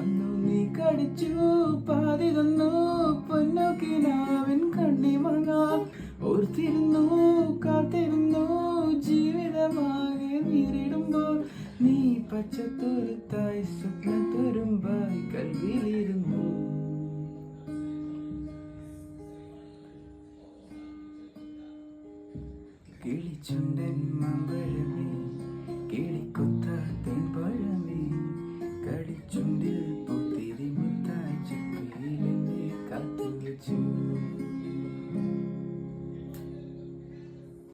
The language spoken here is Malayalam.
അന്നു നീ കടിച്ചു പാതി തന്നു പൊന്നോക്കിനാവിൻ കണ്ണി മങ്ങാം ഓർത്തിരുന്നു കാത്തിരുന്നു ജീവിതമാകെ നേരിടുമ്പോൾ നീ പച്ചത്തുരുത്തായി സ്വപ്നത്തുരുമ്പായി കൽവിലിരുന്നു. കിളിച്ചുണ്ടൻ മാമ്പഴമേ കിളിക്കൊത്താത്തൻ പഴമേ കടിച്ചുണ്ടിൽ പൂത്തിരി മുത്തായി ചുറ്റിലെന്നെ കാത്തു വെച്ചു.